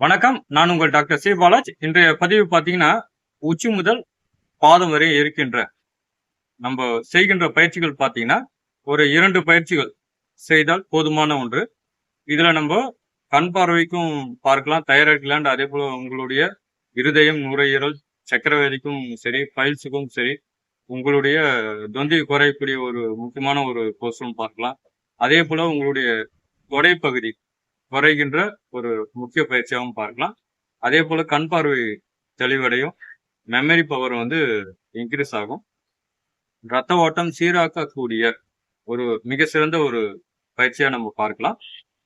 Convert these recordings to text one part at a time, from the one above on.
வணக்கம். நான் உங்கள் டாக்டர் சி பாலாஜ். இன்றைய பதிவு பார்த்தீங்கன்னா, உச்சி முதல் பாதம் வரை இருக்கின்ற நம்ப செய்கின்ற பயிற்சிகள் பார்த்தீங்கன்னா, ஒரு 2 பயிற்சிகள் செய்தால் போதுமான ஒன்று. இதுல நம்ப கண் பார்வைக்கும் பார்க்கலாம், தைராய்டு கிளாண்ட், அதேபோல உங்களுடைய இருதயம், நுரையீரல், சர்க்கரைவியாதிக்கும் சரி, பைல்ஸுக்கும் சரி, உங்களுடைய தொந்தி குறையக்கூடிய ஒரு முக்கியமான ஒரு கொஸ்டின் பார்க்கலாம். அதேபோல உங்களுடைய தொடைப்பகுதி குறைகின்ற ஒரு முக்கிய பயிற்சியாகவும் பார்க்கலாம். அதே போல கண் பார்வை தெளிவடையும், மெமரி பவர் இன்க்ரீஸ் ஆகும். ரத்த ஓட்டம் சீராக்கக்கூடிய ஒரு மிக சிறந்த ஒரு பயிற்சியா நம்ம பார்க்கலாம்.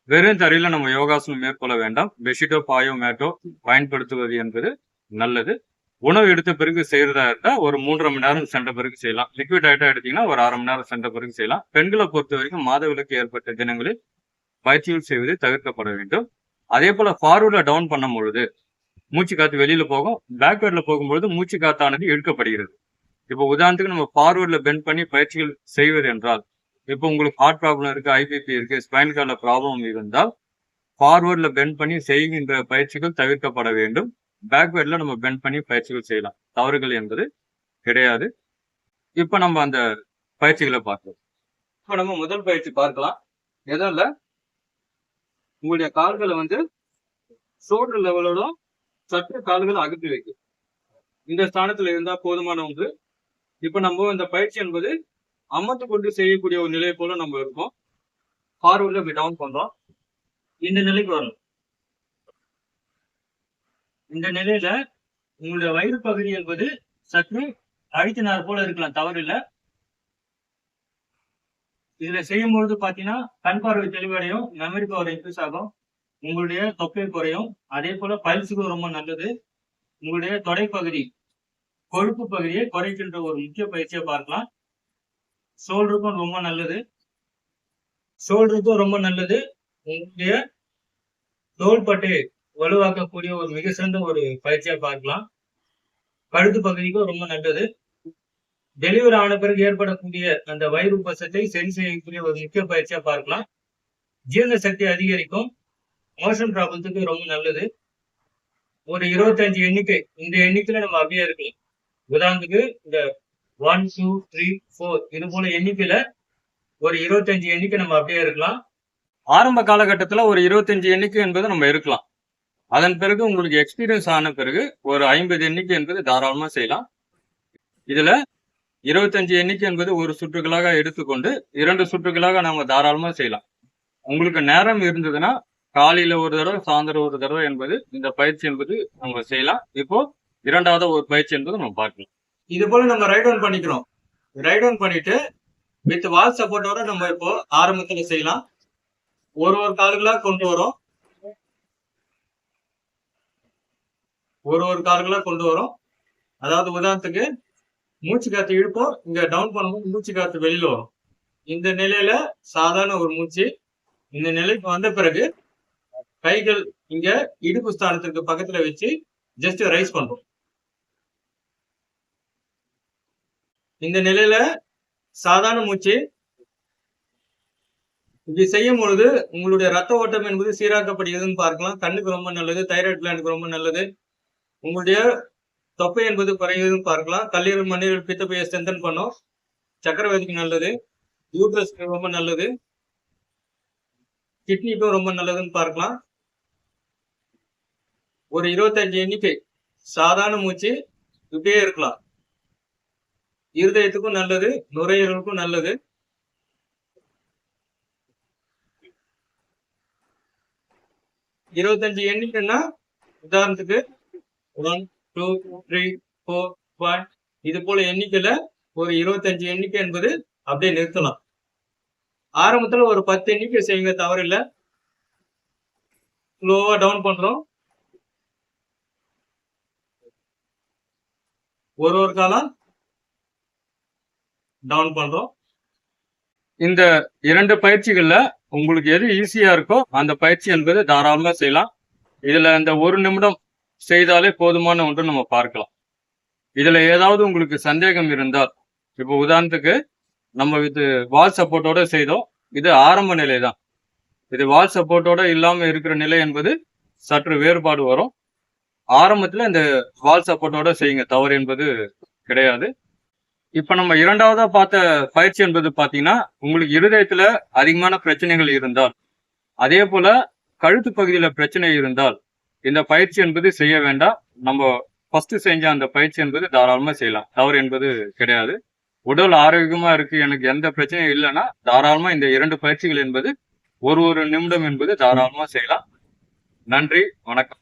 வெறும் தரையில நம்ம யோகாசனம் மேற்கொள்ள வேண்டாம். பெட்ஷீட்டோ, பாயோ, மேட்டோ பயன்படுத்துவது என்பது நல்லது. உணவு எடுத்த பிறகு செய்யறதா இருந்தா ஒரு 3:30 மணி நேரம் சென்ற பிறகு செய்யலாம். லிக்விட் டயட்டா எடுத்தீங்கன்னா ஒரு 1/2 மணி நேரம் சென்ற பிறகு செய்யலாம். பெண்களை பொறுத்த வரைக்கும் மாதவிலக்கு ஏற்பட்ட தினங்களில் பயிற்சிகள் செய்வது தவிர்க்கப்பட வேண்டும். அதே போல ஃபார்வர்ட்ல டவுன் பண்ணும் பொழுது மூச்சு காத்து வெளியில போகும். பேக்வேர்ட்ல போகும்பொழுது மூச்சு காத்தானது இழுக்கப்படுகிறது. இப்போ உதாரணத்துக்கு நம்ம ஃபார்வர்ட்ல பெண்ட் பண்ணி பயிற்சிகள் செய்வது என்றால், இப்போ உங்களுக்கு ஹார்ட் ப்ராப்ளம் இருக்கு, ஐபிபி இருக்கு, ஸ்பைன் கார்ட்ல ப்ராப்ளம் இருந்தால் ஃபார்வர்ட்ல பெண்ட் பண்ணி செய்கின்ற பயிற்சிகள் தவிர்க்கப்பட வேண்டும். பேக்வேர்ட்ல நம்ம பெண்ட் பண்ணி பயிற்சிகள் செய்யலாம். தவறுகள் என்பது கிடையாது. இப்ப நம்ம அந்த பயிற்சிகளை பார்க்கலாம். இப்ப நம்ம முதல் பயிற்சி பார்க்கலாம். எதுவும் இல்ல, உங்களுடைய கால்களை ஷோல்டர் லெவலோட சற்று கால்களை அகற்றி வைக்கும். இந்த ஸ்தானத்துல இருந்தா போதுமான ஒன்று. இப்ப நம்ம இந்த பயிற்சி என்பது அமர்ந்து கொண்டு செய்யக்கூடிய ஒரு நிலை போல நம்ம இருக்கோம். ஃபார்வர்ட்ல இப்படி டவுன் பண்றோம். இந்த நிலைக்கு வரணும். இந்த நிலையில உங்களுடைய வயிறு பகுதி என்பது சற்று அழுத்தினார் போல இருக்கலாம், தவறு இல்லை. இதுல செய்யும் பொழுது பாத்தீங்கன்னா கண் பார்வை தெளிவடையும், மெமரி பவர் இன்க்ரீஸ் ஆகும், உங்களுடைய தொப்பை குறையும். அதே போல பல்ஸுக்கும் ரொம்ப நல்லது. உங்களுடைய தொடைப்பகுதி கொழுப்பு பகுதியை குறைக்கின்ற ஒரு முக்கிய பயிற்சியை பார்க்கலாம். ஷோல்டருக்கும் ரொம்ப நல்லது. உங்களுடைய தோள்பட்டை வலுவாக்கக்கூடிய ஒரு மிக சிறந்த ஒரு பயிற்சியா பார்க்கலாம். கழுத்து பகுதிக்கும் ரொம்ப நல்லது. டெலிவரி ஆன பிறகு ஏற்படக்கூடிய அந்த வயிறு உபசத்தை சரி செய்யக்கூடிய ஒரு முக்கிய பயிற்சியா பார்க்கலாம். ஜீரண சக்தி அதிகரிக்கும். மோஷன் ப்ராப்ளத்துக்கு ரொம்ப நல்லது. ஒரு 25 எண்ணிக்கை, இந்த எண்ணிக்கையில நம்ம அப்படியே இருக்கலாம். உதாரணத்துக்கு இந்த 1 2 3 4 இது போல எண்ணிக்கையில ஒரு 25 எண்ணிக்கை நம்ம அப்படியே இருக்கலாம். ஆரம்ப காலகட்டத்துல ஒரு 25 எண்ணிக்கை என்பது நம்ம இருக்கலாம். அதன் பிறகு உங்களுக்கு எக்ஸ்பீரியன்ஸ் ஆன பிறகு ஒரு 50 எண்ணிக்கை என்பது தாராளமா செய்யலாம். இதுல 25 எண்ணிக்கை என்பது ஒரு சுற்றுகளாக எடுத்துக்கொண்டு 2 சுற்றுகளாக நம்ம தாராளமா செய்யலாம். உங்களுக்கு நேரம் இருந்ததுன்னா காலையில ஒரு தடவை, சாயந்தரம் ஒரு தடவை என்பது இந்த பயிற்சி என்பது நம்ம செய்யலாம். இப்போ இரண்டாவது ஒரு பயிற்சி என்பது நம்ம பார்க்கலாம். இது போல நம்ம ரைட் டவுன் பண்ணிக்கிறோம். ரைட் டவுன் பண்ணிட்டு வித் வால் சப்போர்ட்டோட நம்ம இப்போ ஆரம்பத்துல செய்யலாம். ஒரு கால்களா கொண்டு வரோம். ஒரு கால்களா கொண்டு வரோம். அதாவது உதாரணத்துக்கு மூச்சு காத்து இழுப்போம். இங்க டவுன் பண்ணும்போது மூச்சு காத்து வெளியில வரும். இந்த நிலையில சாதாரண ஒரு மூச்சு. இந்த நிலைக்கு வந்த பிறகு கைகள் இங்க இடுப்பு ஸ்தானத்துக்கு பக்கத்துல வச்சு ஜஸ்ட் ரைஸ் பண்றோம். இந்த நிலையில சாதாரண மூச்சு. இப்படி செய்யும் பொழுது உங்களுடைய ரத்த ஓட்டம் என்பது சீராக்கப்படுகிறதுன்னு பார்க்கலாம். கண்ணுக்கு ரொம்ப நல்லது, தைராய்டு கிளாண்டுக்கு ரொம்ப நல்லது, உங்களுடைய தொப்பை என்பது குறையுதுன்னு பார்க்கலாம். கல்லீரல், மண்ணீரல், பித்தப்பையை ஸ்ட்ரென்தன் பண்ணும். சக்கரவியாதிக்கு நல்லது, யூட்ரஸ்க்கு ரொம்ப நல்லது, கிட்னிக்கும் ரொம்ப நல்லதுன்னு பார்க்கலாம். ஒரு 25 எண்ணிக்கை சாதாரண மூச்சு இப்படியே இருக்கலாம். இருதயத்துக்கும் நல்லது, நுரையீரலுக்கும் நல்லது. இருபத்தஞ்சு எண்ணிக்கைன்னா உதாரணத்துக்கு 1 2 3 4 5 இது போல எண்ணிக்கையில ஒரு 25 எண்ணிக்கை என்பது அப்படியே நிறுத்தலாம். ஆரம்பத்துல ஒரு 10 எண்ணிக்கை செய்யுங்க, தவறில்லை. ஸ்லோவா டவுன் பண்றோம். ஒரு காலம் டவுன் பண்றோம். இந்த 2 பயிற்சிகள்ல உங்களுக்கு எது ஈஸியா இருக்கோ அந்த பயிற்சி என்பது தாராளமா செய்யலாம். இதுல இந்த 1 நிமிடம் செய்தாலே போதுமான ஒன்று நம்ம பார்க்கலாம். இதுல ஏதாவது உங்களுக்கு சந்தேகம் இருந்தால், இப்போ உதாரணத்துக்கு நம்ம இது வால் சப்போர்ட்டோட செய்தோம். இது ஆரம்ப நிலை தான். இது வால் சப்போர்ட்டோட இல்லாம இருக்கிற நிலை என்பது சற்று வேறுபாடு வரும். ஆரம்பத்துல இந்த வால் சப்போர்ட்டோட செய்யுங்க. தவறு என்பது கிடையாது. இப்ப நம்ம 2வதா பார்த்த பயிற்சி என்பது பார்த்தீங்கன்னா, உங்களுக்கு இருதயத்துல அதிகமான பிரச்சனைகள் இருந்தால், அதேபோல கழுத்து பகுதியில பிரச்சனை இருந்தால், இந்த பயிற்சி என்பது செய்ய வேண்டாம். நம்ம ஃபர்ஸ்ட் செஞ்ச அந்த பயிற்சி என்பது தாராளமா செய்யலாம். தவறு என்பது கிடையாது. உடல் ஆரோக்கியமா இருக்கு, எனக்கு எந்த பிரச்சனையும் இல்லன்னா, தாராளமா இந்த 2 பயிற்சிகள் என்பது ஒரு நிமிடம் என்பது தாராளமா செய்யலாம். நன்றி, வணக்கம்.